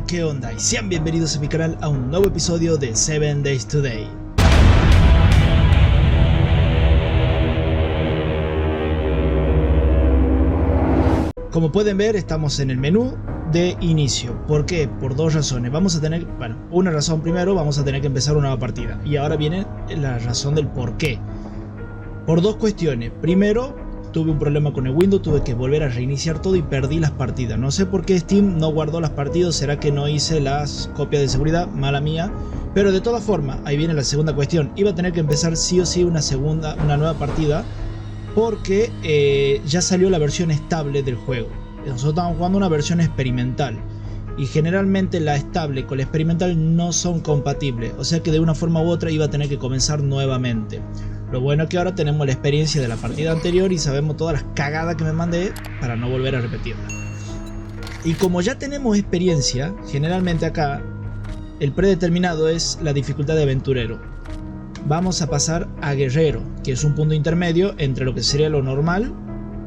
¿Qué onda? Y sean bienvenidos a mi canal a un nuevo episodio de 7 Days Today. Como pueden ver, estamos en el menú de inicio. ¿Por qué? Por dos razones. Vamos a tener, una razón primero, vamos a tener que empezar una nueva partida. Y ahora viene la razón del por qué. Por dos cuestiones. Primero, tuve un problema con el Windows, tuve que volver a reiniciar todo y perdí las partidas. No sé por qué Steam no guardó las partidas, será que no hice las copias de seguridad, mala mía. Pero de todas formas, ahí viene la segunda cuestión. Iba a tener que empezar sí o sí una nueva partida, porque ya salió la versión estable del juego. Nosotros estamos jugando una versión experimental y generalmente la estable con la experimental no son compatibles, o sea que de una forma u otra iba a tener que comenzar nuevamente. Lo bueno es que ahora tenemos la experiencia de la partida anterior y sabemos todas las cagadas que me mandé para no volver a repetirla. Y como ya tenemos experiencia, generalmente acá el predeterminado es la dificultad de aventurero. Vamos a pasar a guerrero, que es un punto intermedio entre lo que sería lo normal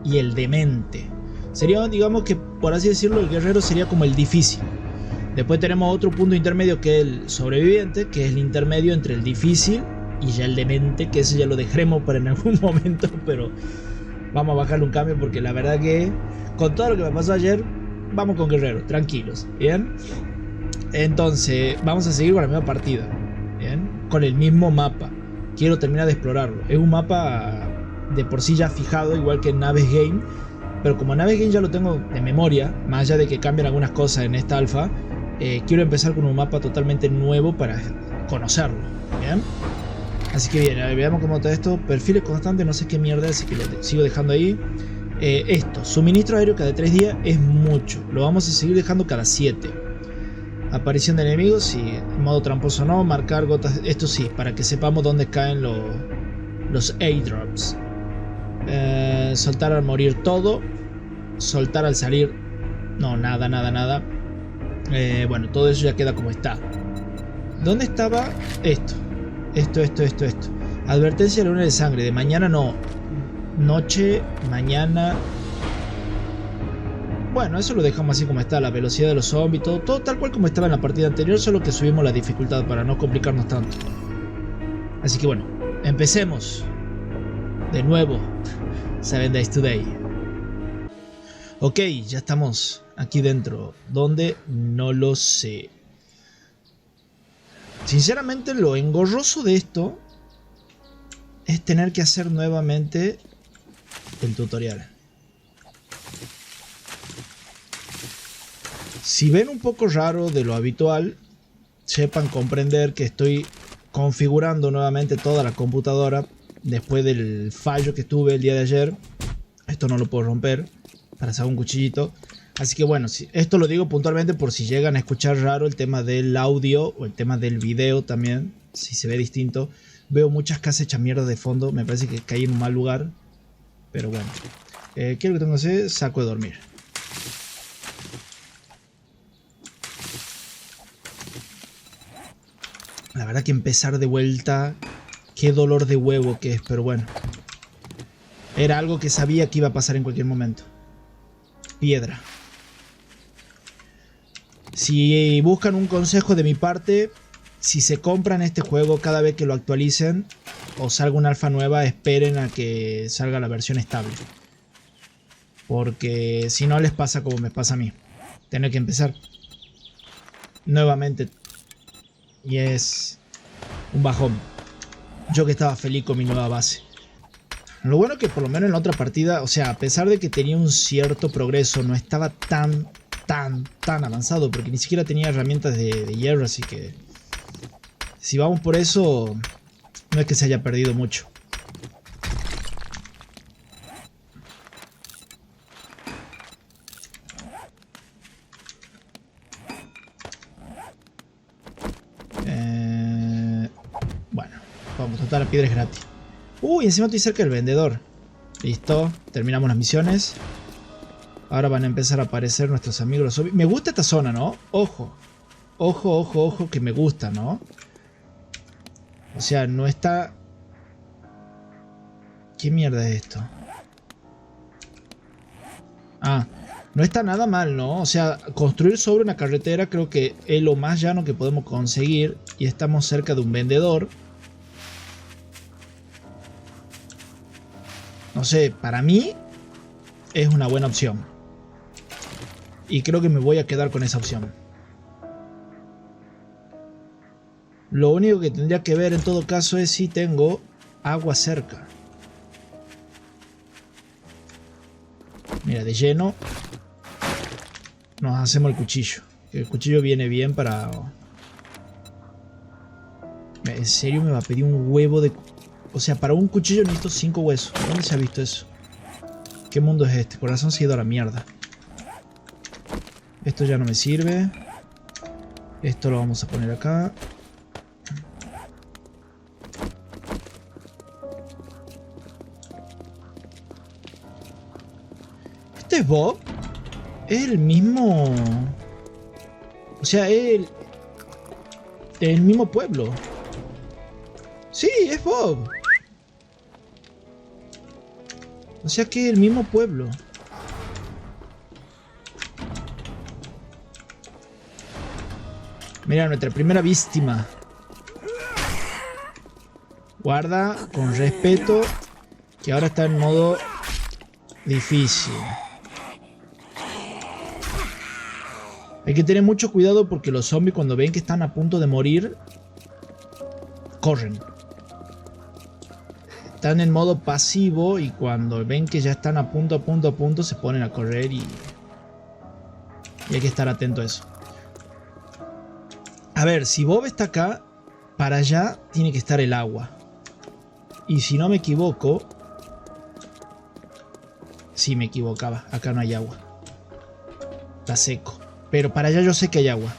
y el demente. Sería, digamos que por así decirlo, el guerrero sería como el difícil. Después tenemos otro punto intermedio que es el sobreviviente, que es el intermedio entre el difícil y ya el demente, que ese ya lo dejaremos para en algún momento, pero vamos a bajarle un cambio porque la verdad que con todo lo que me pasó ayer, vamos con guerrero, tranquilos, ¿bien? Entonces vamos a seguir con la misma partida, ¿bien? Con el mismo mapa. Quiero terminar de explorarlo. Es un mapa de por sí ya fijado, igual que en Naves Game, pero como Naves Game ya lo tengo de memoria, más allá de que cambien algunas cosas en esta alfa, quiero empezar con un mapa totalmente nuevo para conocerlo, ¿bien? Así que bien, a ver, veamos cómo está esto. Perfiles constantes, no sé qué mierda, así que lo sigo dejando ahí. Esto, suministro aéreo cada 3 días es mucho. Lo vamos a seguir dejando cada 7. Aparición de enemigos, sí. Modo tramposo no. Marcar gotas, esto sí, para que sepamos dónde caen los airdrops. Soltar al morir todo. Soltar al salir. No, nada. Bueno, todo eso ya queda como está. ¿Dónde estaba esto? Esto. Advertencia de luna de sangre. De mañana no. Noche, mañana. Bueno, eso lo dejamos así como está. La velocidad de los zombies, todo tal cual como estaba en la partida anterior. Solo que subimos la dificultad para no complicarnos tanto. Así que bueno, empecemos. De nuevo 7 Days Today. Ok, ya estamos aquí dentro. ¿Dónde? No lo sé. Sinceramente, lo engorroso de esto es tener que hacer nuevamente el tutorial. Si ven un poco raro de lo habitual, sepan comprender que estoy configurando nuevamente toda la computadora después del fallo que tuve el día de ayer. Esto no lo puedo romper para hacer un cuchillito. Así que bueno, esto lo digo puntualmente por si llegan a escuchar raro el tema del audio o el tema del video también, si se ve distinto. Veo muchas casas hechas mierda de fondo, me parece que caí en un mal lugar. Pero bueno, ¿qué es lo que tengo que hacer? Saco de dormir. La verdad que empezar de vuelta, qué dolor de huevo que es, pero bueno. Era algo que sabía que iba a pasar en cualquier momento. Piedra. Si buscan un consejo de mi parte, si se compran este juego cada vez que lo actualicen o salga una alfa nueva, esperen a que salga la versión estable. Porque si no les pasa como me pasa a mí. Tener que empezar nuevamente. Y es un bajón. Yo que estaba feliz con mi nueva base. Lo bueno que por lo menos en la otra partida, o sea, a pesar de que tenía un cierto progreso, no estaba tan avanzado, porque ni siquiera tenía herramientas de hierro, así que si vamos por eso, no es que se haya perdido mucho. Bueno, vamos, total, la piedra es gratis. Uy, encima estoy cerca del vendedor. Listo, terminamos las misiones. Ahora van a empezar a aparecer nuestros amigos los zombies. Me gusta esta zona, ¿no? Ojo, que me gusta, ¿no? O sea, no está... ¿Qué mierda es esto? Ah, No está nada mal, ¿no? O sea, construir sobre una carretera creo que es lo más llano que podemos conseguir. Y estamos cerca de un vendedor. No sé, para mí es una buena opción. Y creo que me voy a quedar con esa opción. Lo único que tendría que ver en todo caso es si tengo agua cerca. Mira, de lleno nos hacemos el cuchillo. El cuchillo viene bien para... ¿En serio me va a pedir un huevo de...? O sea, para un cuchillo necesito 5 huesos. ¿Dónde se ha visto eso? ¿Qué mundo es este? Corazón se ha ido a la mierda. Esto ya no me sirve. Esto lo vamos a poner acá. ¿Este es Bob? Es el mismo... O sea, es el mismo pueblo. Sí, es Bob. O sea que es el mismo pueblo. Mira, nuestra primera víctima. Guarda con respeto, que ahora está en modo difícil. Hay que tener mucho cuidado porque los zombies cuando ven que están a punto de morir, corren. Están en modo pasivo y cuando ven que ya están a punto, se ponen a correr y hay que estar atento a eso. A ver, si Bob está acá, para allá tiene que estar el agua. Y si no me equivoco... Sí, me equivocaba. Acá no hay agua. Está seco. Pero para allá yo sé que hay agua.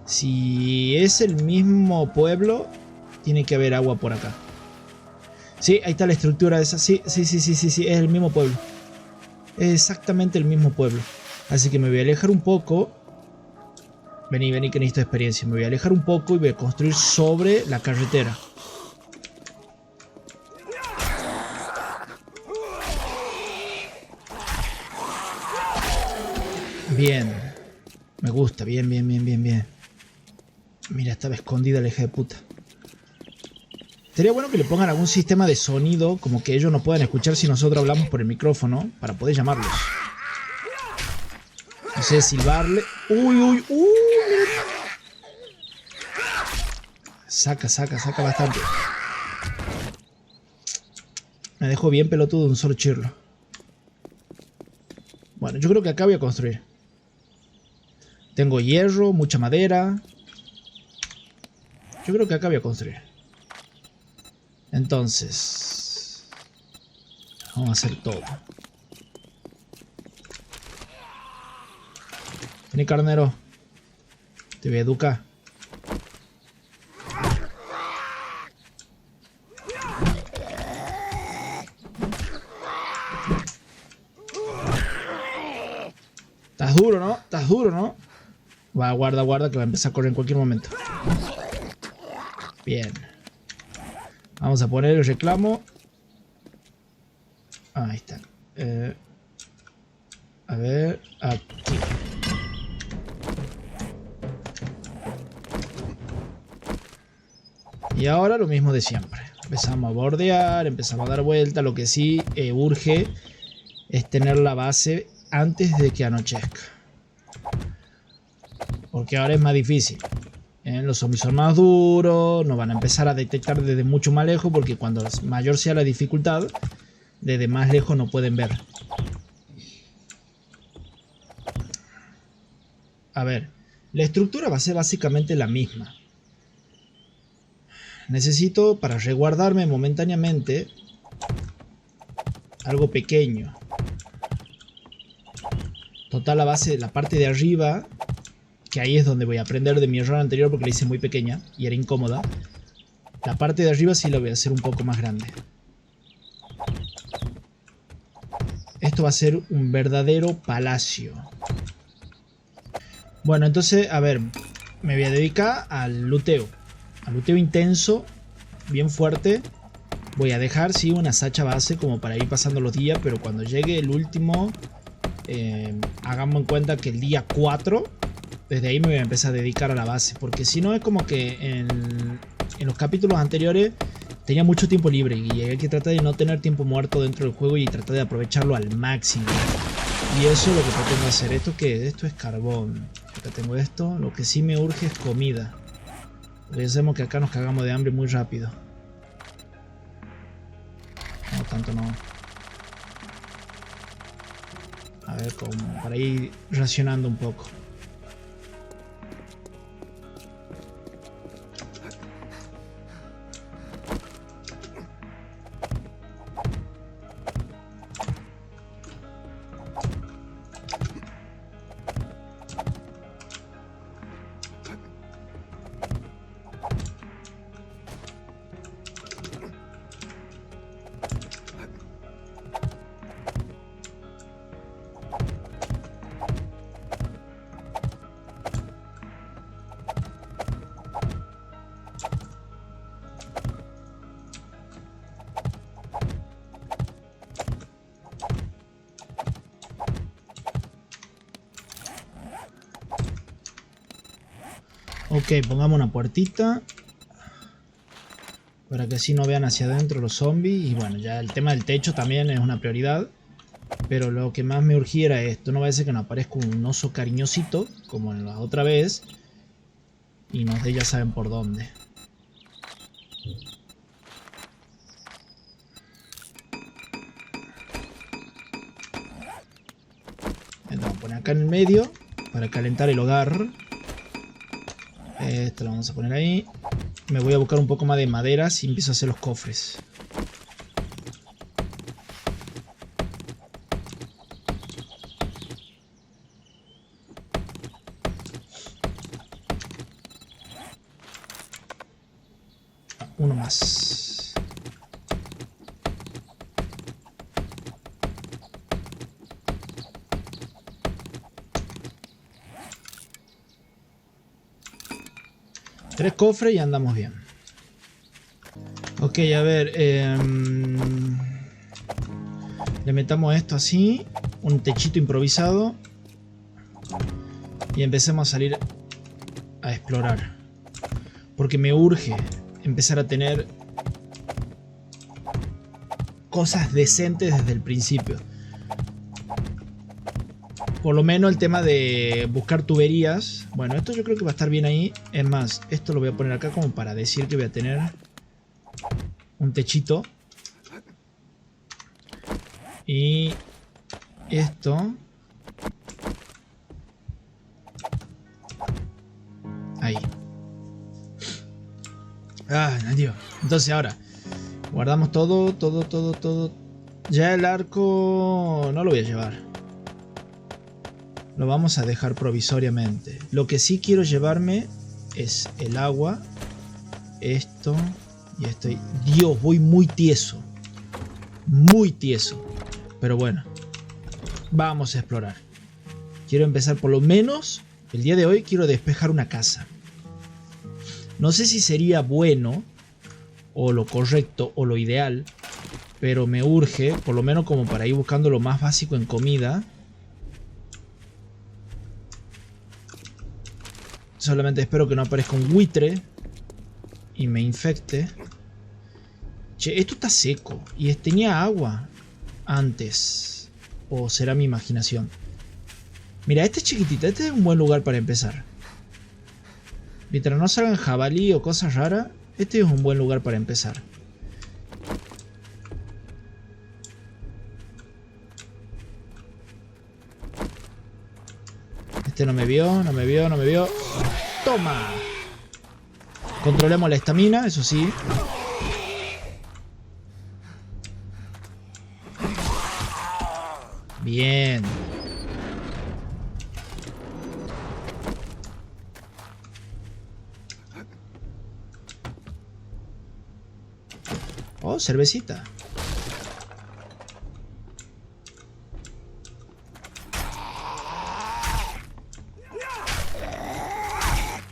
Si es el mismo pueblo, tiene que haber agua por acá. Sí, ahí está la estructura esa. Sí, es el mismo pueblo. Es exactamente el mismo pueblo. Así que me voy a alejar un poco. Vení, que necesito experiencia. Me voy a alejar un poco y voy a construir sobre la carretera. Bien. Me gusta. Bien. Mira, estaba escondida la hija de puta. Sería bueno que le pongan algún sistema de sonido, como que ellos no puedan escuchar si nosotros hablamos por el micrófono, para poder llamarlos. No sé, silbarle. Uy. Saca bastante. Me dejó bien pelotudo de un solo chirlo. Bueno, yo creo que acá voy a construir. Tengo hierro, mucha madera. Yo creo que acá voy a construir. Entonces, vamos a hacer todo. Vení, carnero. Te voy a educar. Estás duro, ¿no? Va, guarda, que va a empezar a correr en cualquier momento. Bien. Vamos a poner el reclamo. Ahí está. A ver, aquí. Y ahora lo mismo de siempre. Empezamos a bordear, empezamos a dar vuelta. Lo que sí urge es tener la base antes de que anochezca. Porque ahora es más difícil. Los zombies son más duros, nos van a empezar a detectar desde mucho más lejos porque cuando mayor sea la dificultad, desde más lejos no pueden ver. A ver, la estructura va a ser básicamente la misma. Necesito para resguardarme momentáneamente algo pequeño. Total, la base, la parte de arriba, que ahí es donde voy a aprender de mi error anterior porque la hice muy pequeña y era incómoda. La parte de arriba sí la voy a hacer un poco más grande. Esto va a ser un verdadero palacio. Bueno, entonces, a ver, me voy a dedicar al luteo. Al luteo intenso, bien fuerte. Voy a dejar, sí, una sacha base como para ir pasando los días, pero cuando llegue el último hagamos en cuenta que el día 4, desde ahí me voy a empezar a dedicar a la base. Porque si no es como que en los capítulos anteriores tenía mucho tiempo libre y hay que tratar de no tener tiempo muerto dentro del juego y tratar de aprovecharlo al máximo. Y eso es lo que pretendo hacer. ¿Esto qué es? Esto es carbón. Acá tengo esto. Lo que sí me urge es comida. Pensemos que acá nos cagamos de hambre muy rápido. No, tanto no. A ver, como para ir racionando un poco. Ok, pongamos una puertita para que así no vean hacia adentro los zombies. Y bueno, ya el tema del techo también es una prioridad. Pero lo que más me urgía era esto. No va a ser que nos aparezca un oso cariñosito, como en la otra vez, y nos dé ya saben por dónde. Entonces vamos a poner acá en el medio para calentar el hogar. Esto lo vamos a poner ahí. Me voy a buscar un poco más de maderas y empiezo a hacer los cofres. Uno más. Tres cofres y andamos bien. Ok, a ver. Le metamos esto así. Un techito improvisado. Y empecemos a salir a explorar. Porque me urge empezar a tener cosas decentes desde el principio. Por lo menos el tema de buscar tuberías. Bueno, esto yo creo que va a estar bien ahí. Es más, esto lo voy a poner acá como para decir que voy a tener un techito. Y esto. Ahí. Ah, Dios. Entonces ahora guardamos todo. Ya el arco no lo voy a llevar. Lo vamos a dejar provisoriamente. Lo que sí quiero llevarme es el agua. Esto y esto. Dios, voy muy tieso. Muy tieso. Pero bueno. Vamos a explorar. Quiero empezar por lo menos. El día de hoy quiero despejar una casa. No sé si sería bueno. O lo correcto. O lo ideal. Pero me urge. Por lo menos como para ir buscando lo más básico en comida. Solamente espero que no aparezca un buitre y me infecte. Che, esto está seco. Y tenía agua antes. ¿O será mi imaginación? Mira, este es chiquitito. Este es un buen lugar para empezar. Mientras no salgan jabalí o cosas raras, este es un buen lugar para empezar. Este no me vio, no me vio, no me vio. ¡Toma! Controlemos la estamina, eso sí. Bien. Oh, cervecita.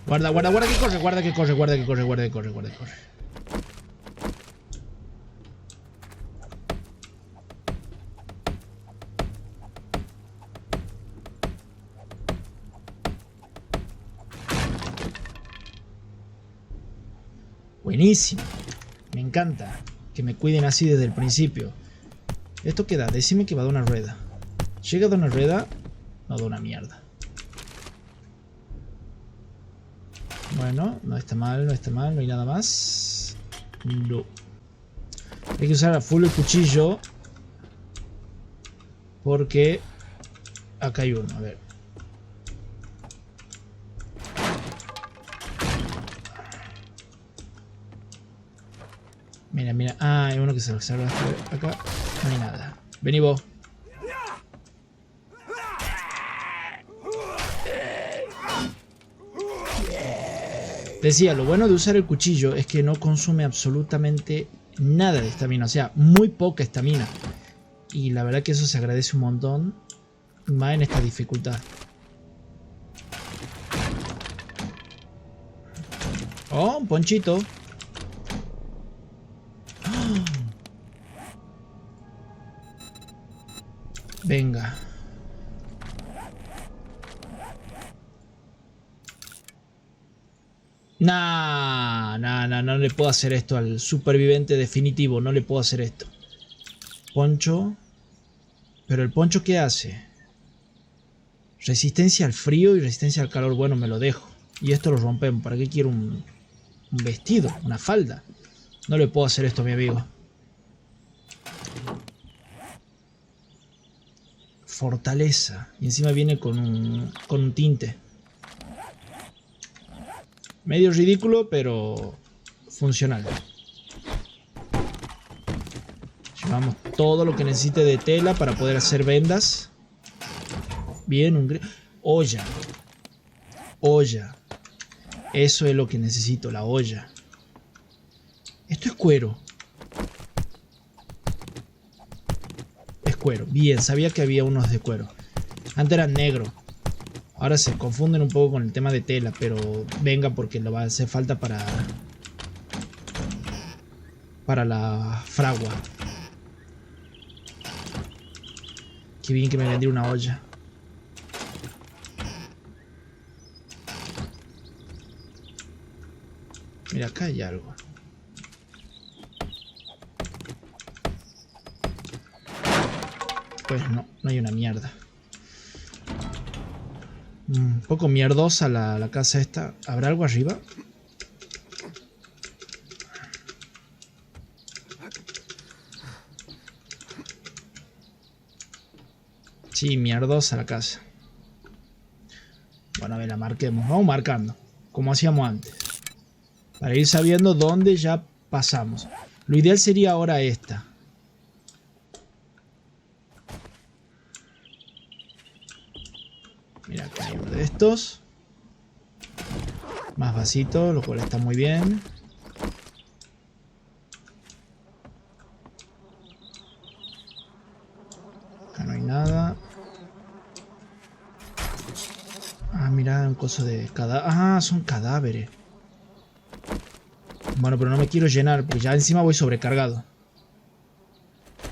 Guarda, guarda, guarda que corre, guarda que corre, guarda que corre, guarda que corre, guarda que corre. Buenísimo. Me encanta que me cuiden así desde el principio. ¿Esto qué da? Decime que va a dar una rueda. Llega a dar una rueda, no da una mierda. Bueno, no está mal, no está mal, no hay nada más. No. Hay que usar a full el cuchillo. Porque acá hay uno, a ver. Mira, mira. Ah, hay uno que se salva acá. No hay nada. Vení vos. Decía, lo bueno de usar el cuchillo es que no consume absolutamente nada de estamina. O sea, muy poca estamina. Y la verdad que eso se agradece un montón. Más en esta dificultad. Oh, un ponchito. Venga. Nah, no le puedo hacer esto al superviviente definitivo. No le puedo hacer esto. Poncho. Pero el poncho, ¿qué hace? Resistencia al frío y resistencia al calor. Bueno, me lo dejo. Y esto lo rompemos. ¿Para qué quiero un vestido? Una falda. No le puedo hacer esto a mi amigo. Fortaleza. Y encima viene con un tinte. Medio ridículo, pero funcional. Llevamos todo lo que necesite de tela para poder hacer vendas. Bien, olla. Olla. Eso es lo que necesito, la olla. Esto es cuero. Es cuero. Bien, sabía que había unos de cuero. Antes eran negros. Ahora se confunden un poco con el tema de tela, pero venga porque lo va a hacer falta para la fragua. Qué bien que me vendí una olla. Mira, acá hay algo. Pues no hay una mierda. Un poco mierdosa la casa esta. ¿Habrá algo arriba? Sí, mierdosa la casa. Bueno, a ver, la marquemos. Vamos marcando, como hacíamos antes. Para ir sabiendo dónde ya pasamos. Lo ideal sería ahora esta. Mira, acá hay uno de estos. Más vasito, lo cual está muy bien. Acá no hay nada. Ah, mira, un coso de cadáver. Ah, son cadáveres. Bueno, pero no me quiero llenar porque ya encima voy sobrecargado.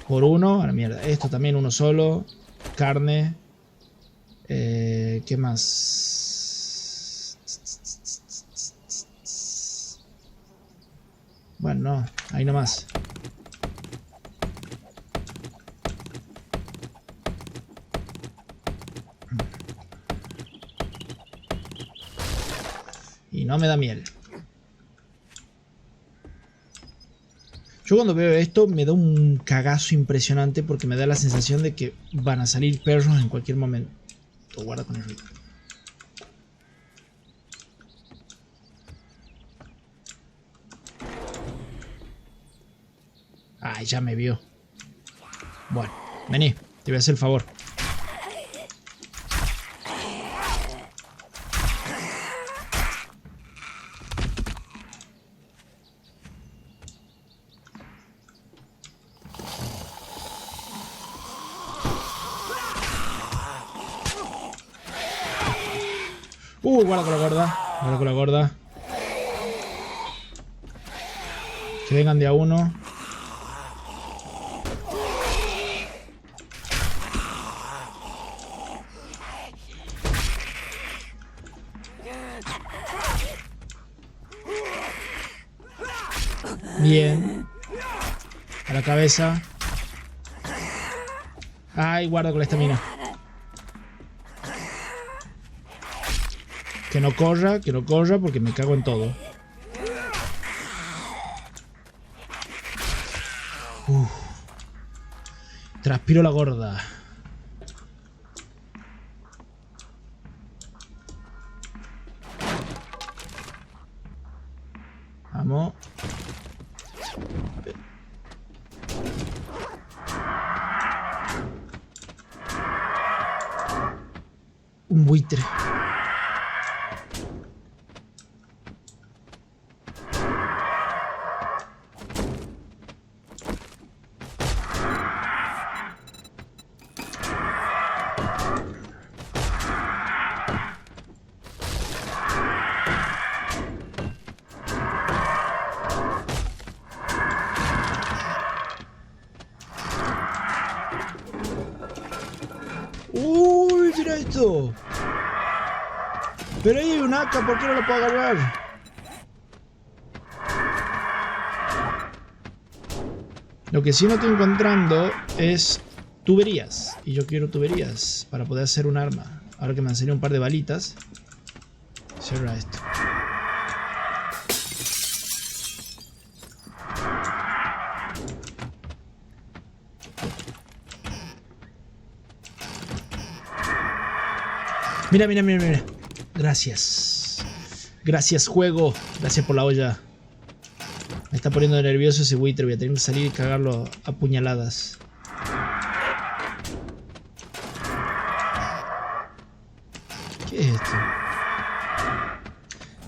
Por uno, a la mierda. Esto también, uno solo. Carne. ¿Qué más? Bueno, no, ahí nomás. Y no me da miel. Yo cuando veo esto me da un cagazo impresionante porque me da la sensación de que van a salir perros en cualquier momento. Guarda con el ruido. Ay, ya me vio. Bueno, vení, te voy a hacer el favor. Guarda con la gorda. Guarda con la gorda. Que vengan de a uno. Bien. A la cabeza. Ay, guarda con la estamina. Que no corra porque me cago en todo. Transpiro la gorda. Vamos. Un buitre. ¡Uy, mira esto! Pero ahí hay un AK, ¿por qué no lo puedo agarrar? Lo que sí no estoy encontrando es tuberías. Y yo quiero tuberías para poder hacer un arma. Ahora que me han salido un par de balitas. Cierra esto. Mira, mira, mira, mira. Gracias. Gracias, juego. Gracias por la olla. Me está poniendo nervioso ese buitre. Voy a tener que salir y cagarlo a puñaladas. ¿Qué es esto?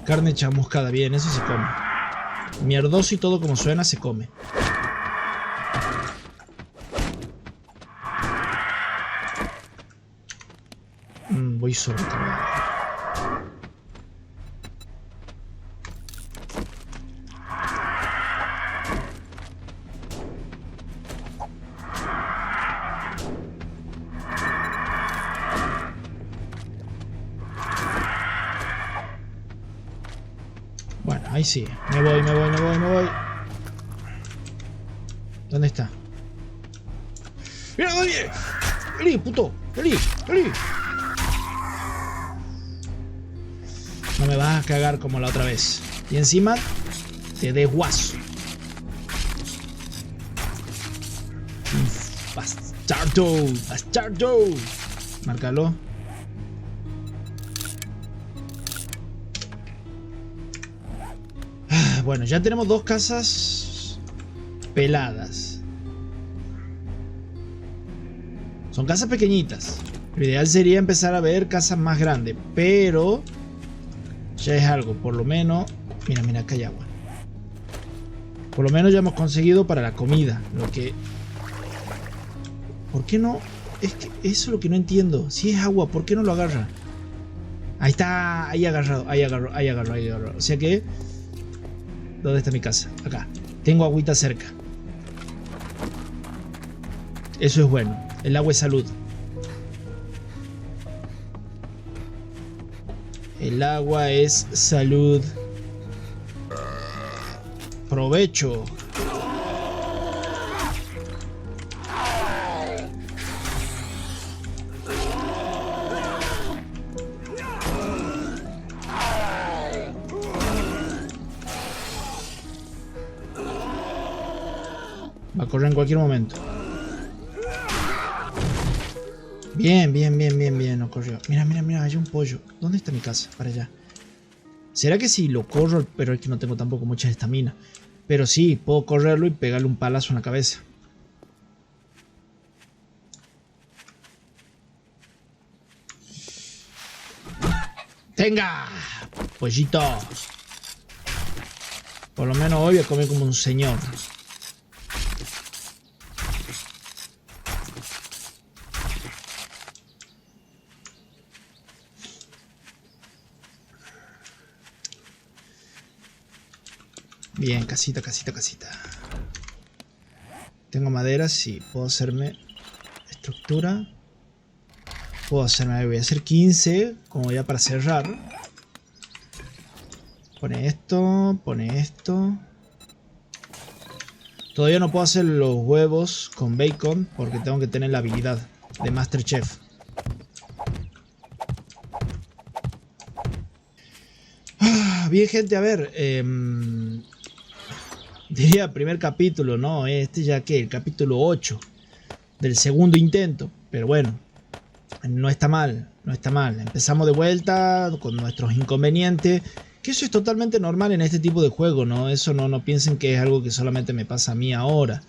Carne chamuscada. Bien, eso se come. Mierdoso y todo como suena se come. Voy sobrecargado. Bueno, ahí sí. Me voy. ¿Dónde está? ¡Mira, oye! ¡Vení, puto! ¡Vení! No me vas a cagar como la otra vez. Y encima te desguazo. Bastardo. Márcalo. Bueno, ya tenemos dos casas peladas. Son casas pequeñitas. Lo ideal sería empezar a ver casas más grandes, pero ya es algo, por lo menos. Mira, acá hay agua. Por lo menos ya hemos conseguido para la comida. Lo que... ¿Por qué no? Es que eso es lo que no entiendo. Si es agua, ¿por qué no lo agarra? Ahí está, ahí agarrado. O sea que... ¿Dónde está mi casa? Acá. Tengo agüita cerca. Eso es bueno. El agua es salud. El agua es salud. Provecho. Va a correr en cualquier momento. Bien, no corrió. Mira, hay un pollo. ¿Dónde está mi casa? Para allá. ¿Será que si lo corro? Pero es que no tengo tampoco mucha estamina. Pero sí, puedo correrlo y pegarle un palazo en la cabeza. ¡Tenga! Pollito. Por lo menos hoy voy a comer como un señor. Bien, casita. Tengo madera, sí. Puedo hacerme estructura. Voy a hacer 15, como ya para cerrar. Pone esto. Todavía no puedo hacer los huevos con bacon porque tengo que tener la habilidad de Masterchef. Bien, gente, a ver. Diría primer capítulo, ¿no? Este ya que el capítulo 8 del segundo intento. Pero bueno, no está mal, no está mal. Empezamos de vuelta con nuestros inconvenientes. Que eso es totalmente normal en este tipo de juego, ¿no? Eso no piensen que es algo que solamente me pasa a mí ahora.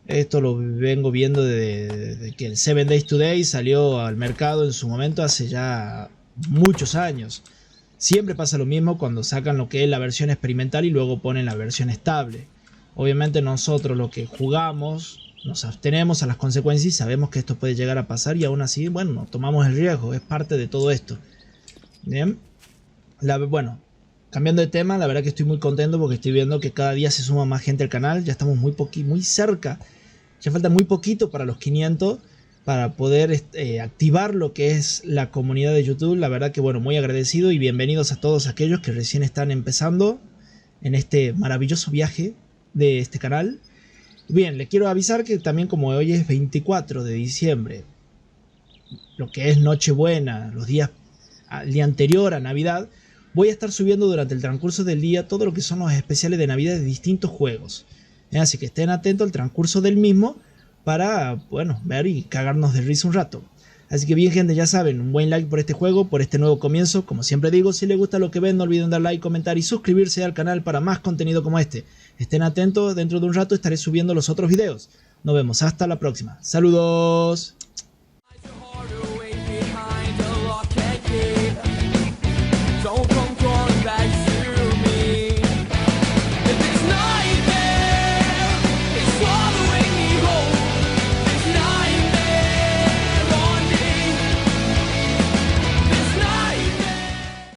Esto lo vengo viendo desde que el 7 Days Today salió al mercado en su momento hace ya muchos años. Siempre pasa lo mismo cuando sacan lo que es la versión experimental y luego ponen la versión estable. Obviamente nosotros lo que jugamos nos abstenemos a las consecuencias y sabemos que esto puede llegar a pasar y aún así, bueno, tomamos el riesgo, es parte de todo esto. Bien. Bueno, cambiando de tema, la verdad que estoy muy contento porque estoy viendo que cada día se suma más gente al canal. Ya estamos muy cerca. Ya falta muy poquito para los 500 para poder activar lo que es la comunidad de YouTube. La verdad que bueno, muy agradecido y bienvenidos a todos aquellos que recién están empezando en este maravilloso viaje de este canal. Bien, les quiero avisar que también como hoy es 24 de diciembre, lo que es Nochebuena, el día anterior a Navidad, voy a estar subiendo durante el transcurso del día todo lo que son los especiales de Navidad de distintos juegos. Así que estén atentos al transcurso del mismo para, bueno, ver y cagarnos de risa un rato. Así que bien, gente, ya saben, un buen like por este juego, por este nuevo comienzo. Como siempre digo, si les gusta lo que ven, no olviden dar like, comentar y suscribirse al canal para más contenido como este. Estén atentos, dentro de un rato estaré subiendo los otros videos. Nos vemos hasta la próxima. ¡Saludos!